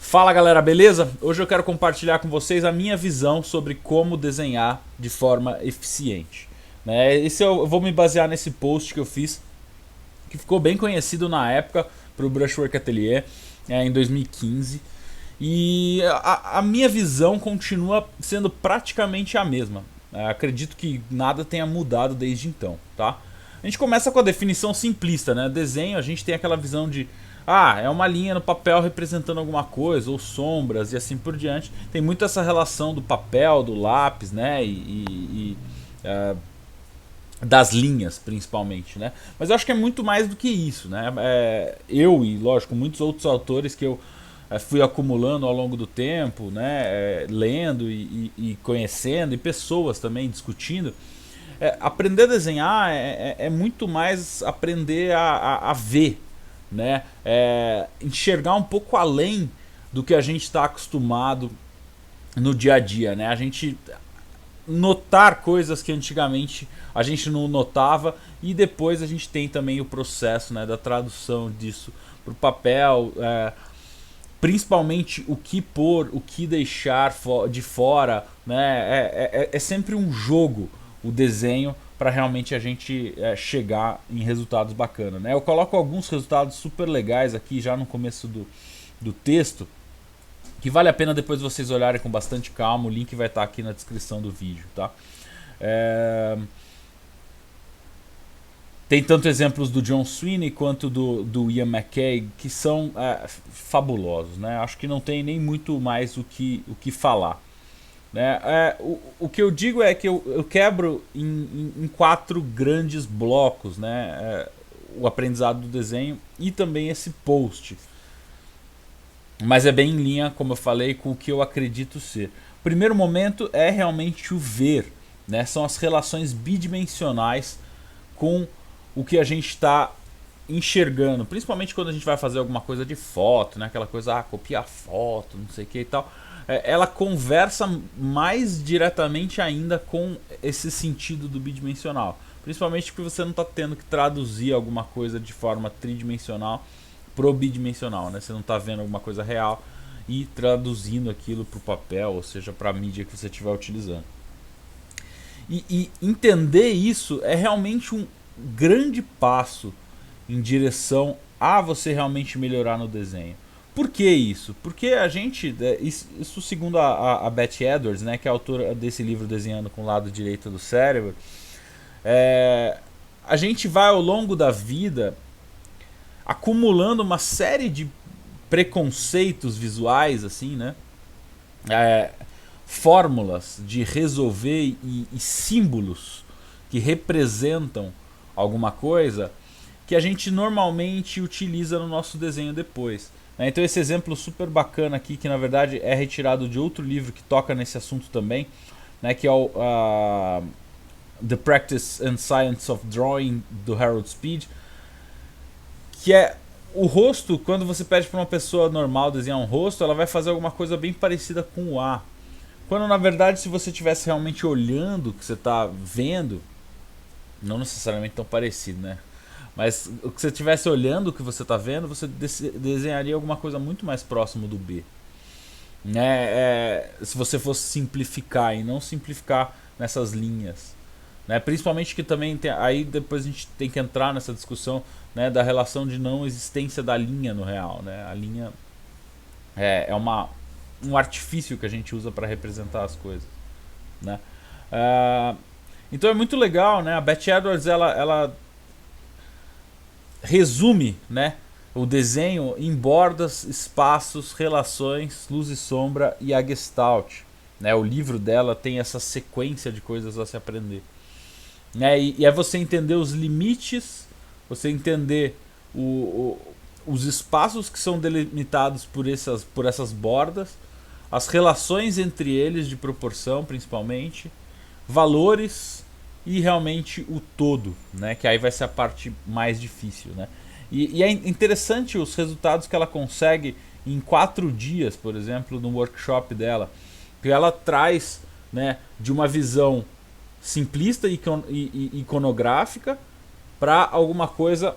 Fala galera, beleza? Hoje eu quero compartilhar com vocês a minha visão sobre como desenhar de forma eficiente. Eu vou me basear nesse post que eu fiz, que ficou bem conhecido na época para o Brushwork Atelier, em 2015. E a minha visão continua sendo praticamente a mesma. Acredito que nada tenha mudado desde então, tá? A gente começa com a definição simplista, né? Desenho, a gente tem aquela visão de é uma linha no papel representando alguma coisa, ou sombras e assim por diante. Tem muito essa relação do papel, do lápis, né? Das linhas, principalmente, né? Mas eu acho que é muito mais do que isso, né? Eu e, lógico, muitos outros autores que eu fui acumulando ao longo do tempo, né? Lendo e conhecendo, e pessoas também discutindo. Aprender a desenhar é muito mais aprender a ver, né? Enxergar um pouco além do que a gente está acostumado no dia a dia, né? A gente notar coisas que antigamente a gente não notava, e depois a gente tem também o processo, né, da tradução disso para o papel, principalmente o que pôr, o que deixar de fora, né? É sempre um jogo o desenho para realmente a gente chegar em resultados bacanas, né? Eu coloco alguns resultados super legais aqui já no começo do texto, que vale a pena depois vocês olharem com bastante calma. O link vai estar aqui na descrição do vídeo, tá? Tem tanto exemplos do John Sweeney quanto do Ian McKay que são fabulosos, né? Acho que não tem nem muito mais o que falar, né? O que eu digo é que eu quebro em 4 grandes blocos, né? O aprendizado do desenho e também esse post. Mas é bem em linha, como eu falei, com o que eu acredito ser. O primeiro momento é realmente o ver, né? São as relações bidimensionais com o que a gente está enxergando, principalmente quando a gente vai fazer alguma coisa de foto, né? Aquela coisa, copiar foto, não sei o que e tal. Ela conversa mais diretamente ainda com esse sentido do bidimensional, principalmente porque você não está tendo que traduzir alguma coisa de forma tridimensional pro bidimensional, né? Você não está vendo alguma coisa real e traduzindo aquilo para o papel, ou seja, para a mídia que você estiver utilizando. E entender isso é realmente um grande passo em direção a você realmente melhorar no desenho. Por que isso? Porque a gente, isso segundo a Beth Edwards, né, que é a autora desse livro Desenhando com o Lado Direito do Cérebro, a gente vai ao longo da vida acumulando uma série de preconceitos visuais, assim, né? Fórmulas de resolver e símbolos que representam alguma coisa que a gente normalmente utiliza no nosso desenho depois, né? Então esse exemplo super bacana aqui, que na verdade é retirado de outro livro que toca nesse assunto também, né, que é o The Practice and Science of Drawing, do Harold Speed, que é o rosto. Quando você pede para uma pessoa normal desenhar um rosto, ela vai fazer alguma coisa bem parecida com o A. Quando na verdade, se você estivesse realmente olhando o que você está vendo, não necessariamente tão parecido, né? Mas o que você estivesse olhando o que você está vendo, você desenharia alguma coisa muito mais próximo do B, né? Se você fosse simplificar e não simplificar nessas linhas, né? Principalmente que também tem, aí depois a gente tem que entrar nessa discussão, né, da relação de não existência da linha no real, né? A linha é um artifício que a gente usa para representar as coisas, né? Então é muito legal, né? A Beth Edwards ela resume, né, o desenho em bordas, espaços, relações, luz e sombra e a Gestalt, né? O livro dela tem essa sequência de coisas a se aprender, né? E é você entender os limites, você entender os espaços que são delimitados por essas bordas, as relações entre eles de proporção, principalmente, valores e realmente o todo, né? Que aí vai ser a parte mais difícil, né? E é interessante os resultados que ela consegue em 4 dias, por exemplo, no workshop dela, que ela traz, né, de uma visão simplista e iconográfica para alguma coisa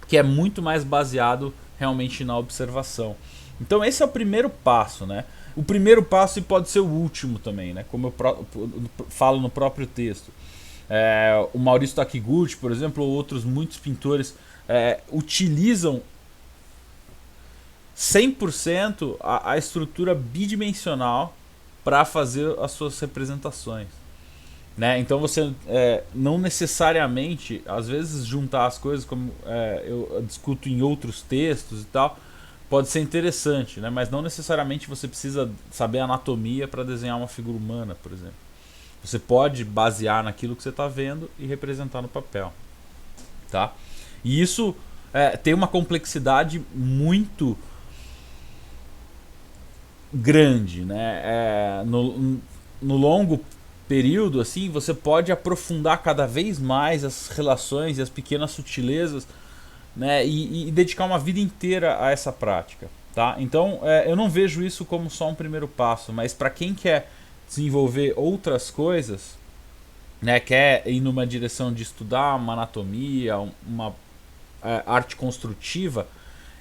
que é muito mais baseado realmente na observação. Então esse é o primeiro passo, né? O primeiro passo e pode ser o último também, né? Como eu falo no próprio texto. O Maurício Takiguchi, por exemplo, ou outros muitos pintores utilizam 100% a estrutura bidimensional para fazer as suas representações. Né? Então você não necessariamente, às vezes juntar as coisas, como eu discuto em outros textos e tal, pode ser interessante, né? Mas não necessariamente você precisa saber anatomia para desenhar uma figura humana, por exemplo. Você pode basear naquilo que você está vendo e representar no papel. Tá? E isso tem uma complexidade muito grande, né? No longo período, assim, você pode aprofundar cada vez mais as relações e as pequenas sutilezas, né? E dedicar uma vida inteira a essa prática, tá? Então, eu não vejo isso como só um primeiro passo, mas para quem quer desenvolver outras coisas, né? Quer ir numa direção de estudar uma anatomia, uma arte construtiva,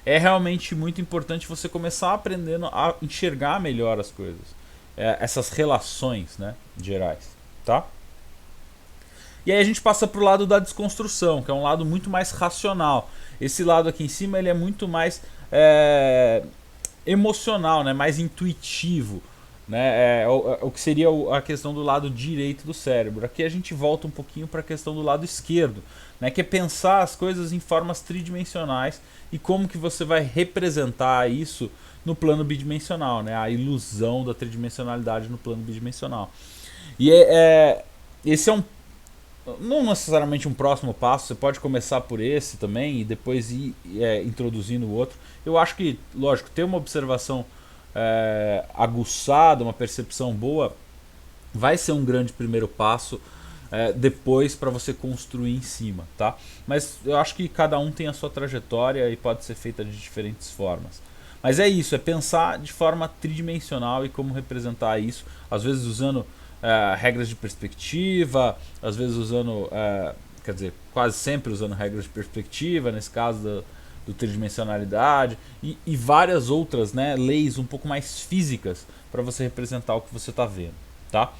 é realmente muito importante você começar aprendendo a enxergar melhor as coisas, essas relações, né, gerais, tá? E aí a gente passa pro lado da desconstrução, que é um lado muito mais racional. Esse lado aqui em cima ele é muito mais emocional, né, mais intuitivo, né, o que seria a questão do lado direito do cérebro. Aqui a gente volta um pouquinho para a questão do lado esquerdo, né, que é pensar as coisas em formas tridimensionais e como que você vai representar isso no plano bidimensional, né, a ilusão da tridimensionalidade no plano bidimensional. E esse é não necessariamente um próximo passo, você pode começar por esse também e depois ir introduzindo o outro. Eu acho que, lógico, ter uma observação aguçada, uma percepção boa, vai ser um grande primeiro passo depois para você construir em cima, tá? Mas eu acho que cada um tem a sua trajetória e pode ser feita de diferentes formas. Mas é isso, é pensar de forma tridimensional e como representar isso, às vezes usando regras de perspectiva, às vezes usando, quer dizer, quase sempre usando regras de perspectiva, nesse caso do tridimensionalidade, e várias outras, né, leis um pouco mais físicas para você representar o que você está vendo, tá?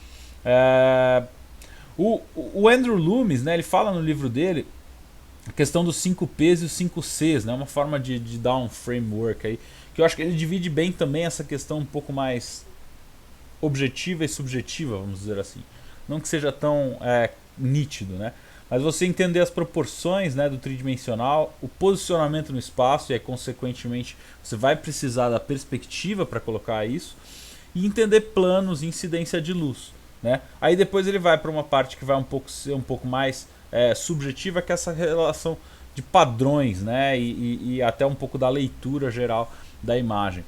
O Andrew Loomis, né, ele fala no livro dele a questão dos 5 P's e os 5 C's, né, uma forma de dar um framework aí, que eu acho que ele divide bem também essa questão um pouco mais objetiva e subjetiva, vamos dizer assim. Não que seja tão nítido, né? Mas você entender as proporções, né, do tridimensional, o posicionamento no espaço, e aí, consequentemente, você vai precisar da perspectiva para colocar isso, e entender planos e incidência de luz, né? Aí depois ele vai para uma parte que vai ser um pouco mais subjetiva, que é essa relação de padrões, né? E até um pouco da leitura geral da imagem.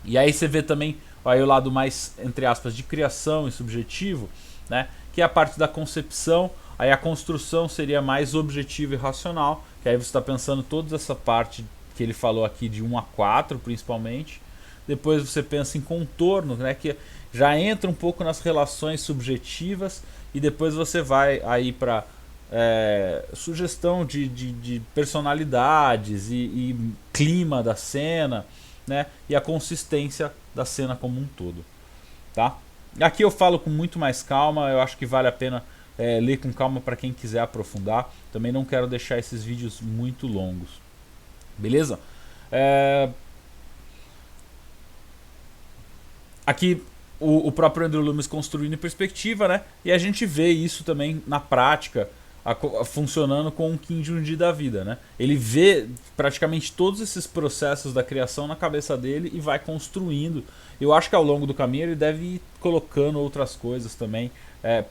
E aí você vê também aí o lado mais, entre aspas, de criação e subjetivo, né? Que é a parte da concepção. Aí a construção seria mais objetiva e racional, que aí você está pensando toda essa parte que ele falou aqui de 1 a 4 principalmente. Depois você pensa em contorno, né, que já entra um pouco nas relações subjetivas, e depois você vai aí para sugestão de personalidades e clima da cena, né, e a consistência da cena como um todo, tá? Aqui eu falo com muito mais calma, eu acho que vale a pena ler com calma para quem quiser aprofundar. Também não quero deixar esses vídeos muito longos, beleza? Aqui o próprio Andrew Loomis construindo em perspectiva, né? E a gente vê isso também na prática funcionando com o Kim Jung-gi da vida, né? Ele vê praticamente todos esses processos da criação na cabeça dele e vai construindo. Eu acho que ao longo do caminho ele deve ir colocando outras coisas também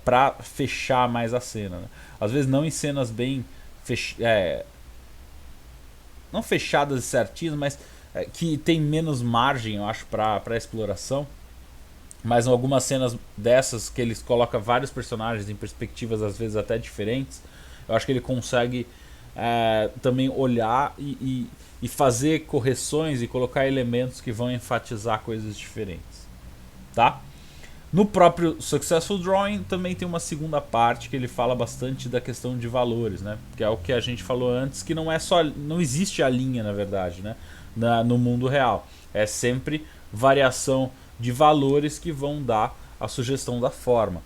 para fechar mais a cena, né? Às vezes não em cenas bem não fechadas e certinhas, mas que tem menos margem, eu acho, para exploração. Mas em algumas cenas dessas que eles colocam vários personagens em perspectivas às vezes até diferentes, eu acho que ele consegue também olhar e fazer correções e colocar elementos que vão enfatizar coisas diferentes, tá? No próprio Successful Drawing também tem uma segunda parte que ele fala bastante da questão de valores, né? Que é o que a gente falou antes, que não existe a linha, na verdade, né? No mundo real. É sempre variação de valores que vão dar a sugestão da forma.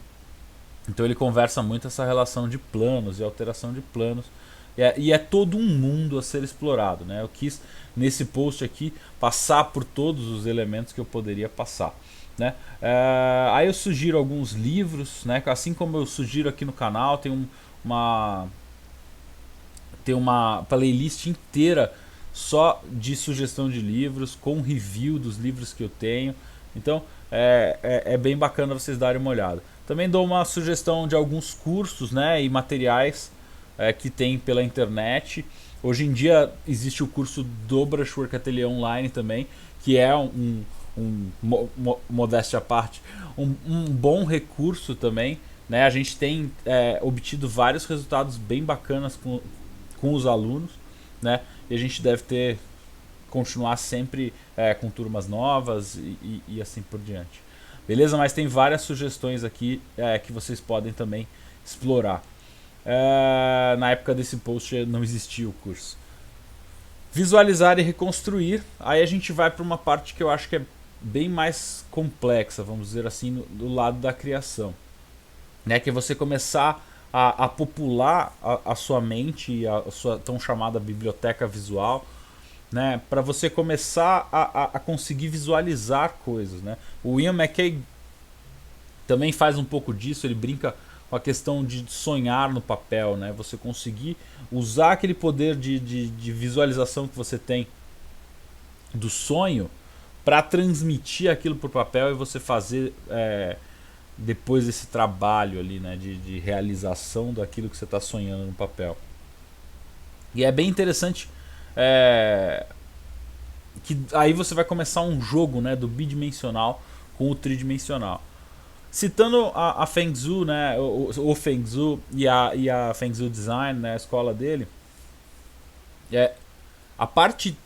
Então ele conversa muito essa relação de planos e alteração de planos. E é todo um mundo a ser explorado, né? Eu quis, nesse post aqui, passar por todos os elementos que eu poderia passar, né? Aí eu sugiro alguns livros, né? Assim como eu sugiro aqui no canal, uma, tem uma playlist inteira só de sugestão de livros, com review dos livros que eu tenho. Então é bem bacana vocês darem uma olhada. Também dou uma sugestão de alguns cursos, né, e materiais que tem pela internet. Hoje em dia existe o curso do Brushwork Atelier Online também, que é modéstia à parte, um bom recurso também, né? A gente tem obtido vários resultados bem bacanas com os alunos, né? E a gente deve continuar sempre com turmas novas e assim por diante. Beleza? Mas tem várias sugestões aqui que vocês podem também explorar. Na época desse post não existia o curso. Visualizar e reconstruir. Aí a gente vai para uma parte que eu acho que é bem mais complexa, vamos dizer assim, do lado da criação, né? Que é você começar a popular a sua mente e a sua tão chamada biblioteca visual, né, para você começar a conseguir visualizar coisas, né? O Ian McKay também faz um pouco disso, ele brinca com a questão de sonhar no papel, né? Você conseguir usar aquele poder de visualização que você tem do sonho para transmitir aquilo para o papel e você fazer depois desse trabalho ali, né, de realização daquilo que você está sonhando no papel. E é bem interessante que aí você vai começar um jogo, né, do bidimensional com o tridimensional. Citando a Feng Zhu, né, o Feng Zhu e a Feng Zhu Design, né, a escola dele, a parte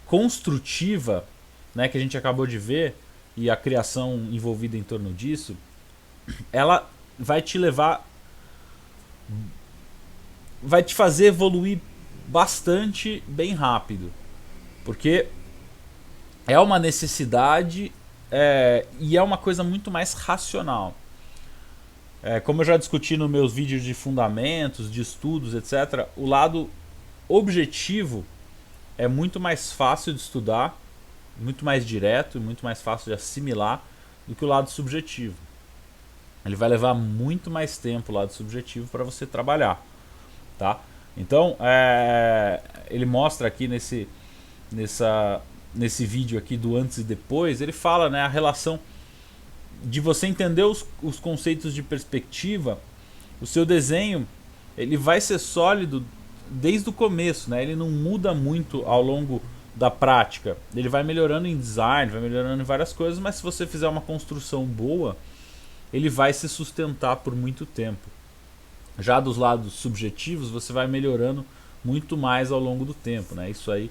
construtiva, né, que a gente acabou de ver e a criação envolvida em torno disso, ela vai te levar, vai te fazer evoluir bastante bem rápido, porque é uma necessidade e é uma coisa muito mais racional. Como eu já discuti nos meus vídeos de fundamentos, de estudos, etc., o lado objetivo é muito mais fácil de estudar, muito mais direto e muito mais fácil de assimilar do que o lado subjetivo. Ele vai levar muito mais tempo o lado subjetivo para você trabalhar, tá? Então ele mostra aqui nesse vídeo aqui do antes e depois, ele fala, né, a relação de você entender os conceitos de perspectiva. O seu desenho ele vai ser sólido desde o começo, né? Ele não muda muito ao longo da prática. Ele vai melhorando em design, vai melhorando em várias coisas, mas se você fizer uma construção boa, ele vai se sustentar por muito tempo. Já dos lados subjetivos, você vai melhorando muito mais ao longo do tempo, né? Isso aí.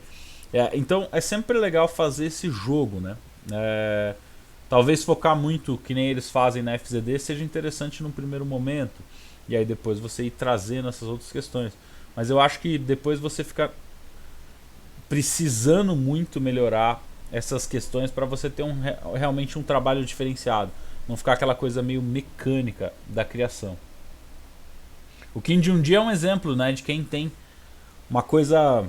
Então é sempre legal fazer esse jogo, né? Talvez focar muito, que nem eles fazem na FZD, seja interessante num primeiro momento, e aí depois você ir trazendo essas outras questões. Mas eu acho que depois você fica precisando muito melhorar essas questões para você ter realmente um trabalho diferenciado, não ficar aquela coisa meio mecânica da criação. O Kim Jung-gi é um exemplo, né, de quem tem uma coisa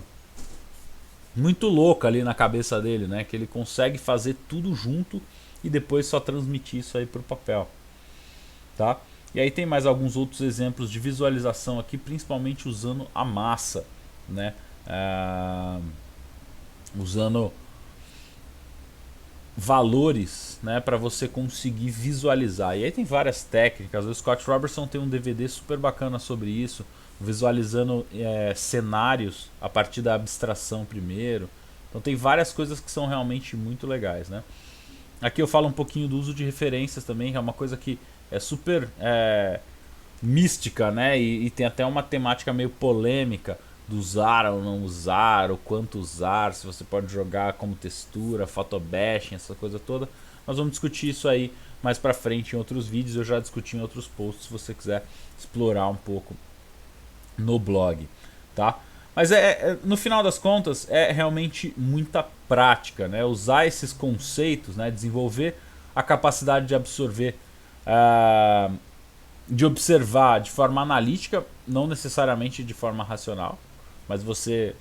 muito louca ali na cabeça dele, né, que ele consegue fazer tudo junto e depois só transmitir isso aí para o papel, tá? E aí tem mais alguns outros exemplos de visualização aqui, principalmente usando a massa, né? Usando valores, né, para você conseguir visualizar. E aí tem várias técnicas. O Scott Robertson tem um DVD super bacana sobre isso, visualizando cenários a partir da abstração primeiro. Então tem várias coisas que são realmente muito legais, né? Aqui eu falo um pouquinho do uso de referências também, que é uma coisa que é super mística, né? E tem até uma temática meio polêmica do usar ou não usar, o quanto usar, se você pode jogar como textura, photobashing, essa coisa toda. Nós vamos discutir isso aí mais pra frente em outros vídeos, eu já discuti em outros posts, se você quiser explorar um pouco no blog, tá? Mas no final das contas é realmente muita prática, né? Usar esses conceitos, né? Desenvolver a capacidade de absorver, de observar de forma analítica, não necessariamente de forma racional, mas você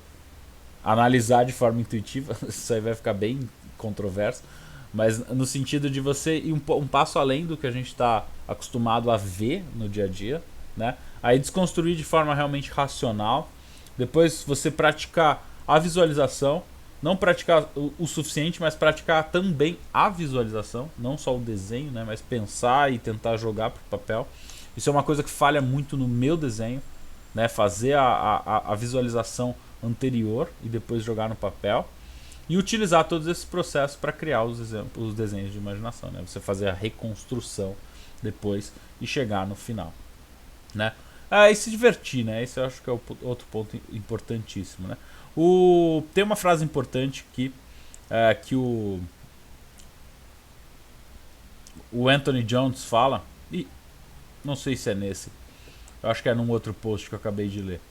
analisar de forma intuitiva, isso aí vai ficar bem controverso, mas no sentido de você ir um passo além do que a gente está acostumado a ver no dia a dia, né? Aí desconstruir de forma realmente racional, depois você praticar a visualização, não praticar o suficiente, mas praticar também a visualização, não só o desenho, né? Mas pensar e tentar jogar para o papel. Isso é uma coisa que falha muito no meu desenho, né? Fazer a visualização anterior e depois jogar no papel. E utilizar todos esses processos para criar os desenhos de imaginação, né? Você fazer a reconstrução depois e chegar no final, né? E se divertir, né? Esse eu acho que é outro ponto importantíssimo, né? Tem uma frase importante que o Anthony Jones fala, e não sei se é nesse, eu acho que é num outro post que eu acabei de ler.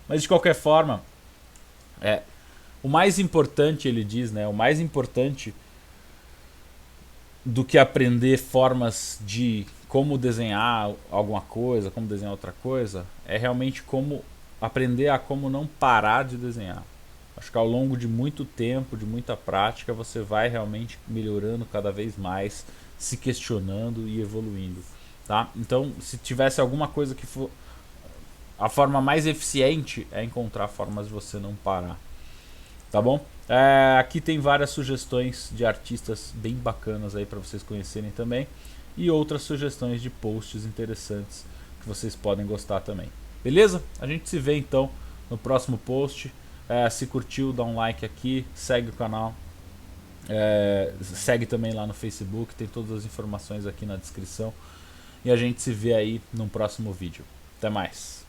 Mas de qualquer forma, o mais importante, ele diz, né? O mais importante do que aprender formas de como desenhar alguma coisa, como desenhar outra coisa, é realmente como aprender a como não parar de desenhar. Acho que ao longo de muito tempo, de muita prática, você vai realmente melhorando cada vez mais, se questionando e evoluindo, tá? Então, se tivesse alguma coisa que for a forma mais eficiente, é encontrar formas de você não parar, tá bom? Aqui tem várias sugestões de artistas bem bacanas aí para vocês conhecerem também, e outras sugestões de posts interessantes que vocês podem gostar também. Beleza? A gente se vê então no próximo post. Se curtiu, dá um like aqui, segue o canal, segue também lá no Facebook, tem todas as informações aqui na descrição, e a gente se vê aí no próximo vídeo. Até mais!